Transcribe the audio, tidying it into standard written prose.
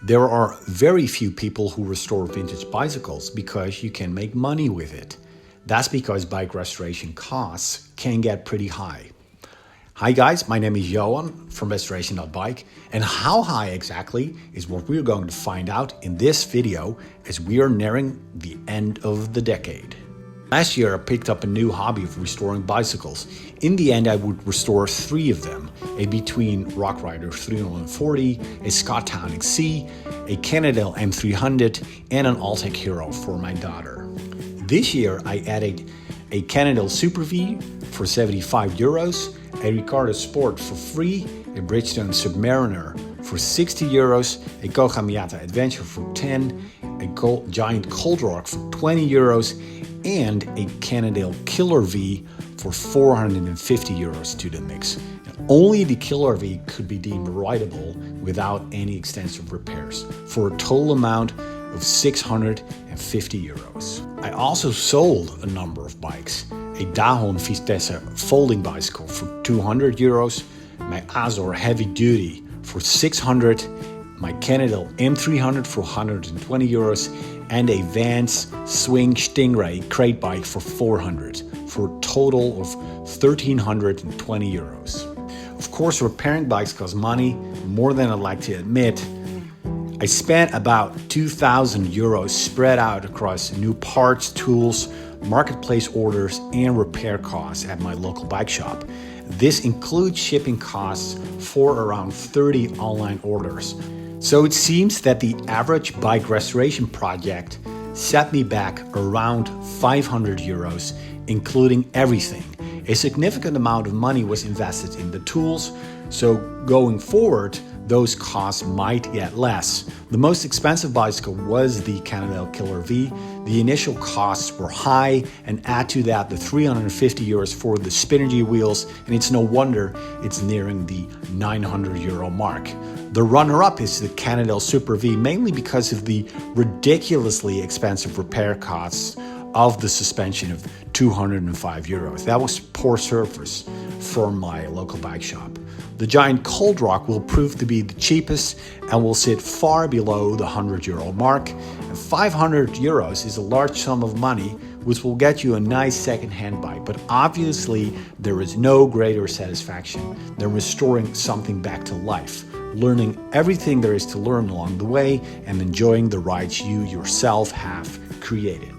There are very few people who restore vintage bicycles because you can make money with it. That's because bike restoration costs can get pretty high. Hi guys, my name is Johan from restoration.bike, and how high exactly is what we're going to find out in this video as we are nearing the end of the decade. Last year I picked up a new hobby of restoring bicycles. In the end I would restore 3 of them: a Btwin Rockrider 340, a Scott Town XC, a Cannondale M300 and an Altec Hero for my daughter. This year I added a Cannondale Super V for €75, a Ricardo Sport for free, a Bridgestone Submariner for €60, a Koga Miyata Adventure for 10, a Giant Coldrock for €20, and a Cannondale Killer V for €450 to the mix. Only the Killer V could be deemed rideable without any extensive repairs, for a total amount of €650. I also sold a number of bikes: a Dahon Vitesse folding bicycle for €200, my Azor Heavy Duty for €600, my Cannondale M300 for €120, and a Vans Swing Stingray crate bike for €400, for a total of €1,320. Of course, repairing bikes costs money, more than I'd like to admit. I spent about €2,000 spread out across new parts, tools, marketplace orders, and repair costs at my local bike shop. This includes shipping costs for around 30 online orders. So it seems that the average bike restoration project set me back around €500, including everything. A significant amount of money was invested in the tools, so going forward, those costs might get less. The most expensive bicycle was the Cannondale Killer V. The initial costs were high, and add to that the €350 for the Spinergy wheels, and it's no wonder it's nearing the €900 mark. The runner-up is the Cannondale Super V, mainly because of the ridiculously expensive repair costs of the suspension of €205. That was poor service from my local bike shop. The Giant Coldrock will prove to be the cheapest and will sit far below the €100 mark. And €500 is a large sum of money, which will get you a nice second-hand bike. But obviously, there is no greater satisfaction than restoring something back to life, learning everything there is to learn along the way, and enjoying the rides you yourself have created.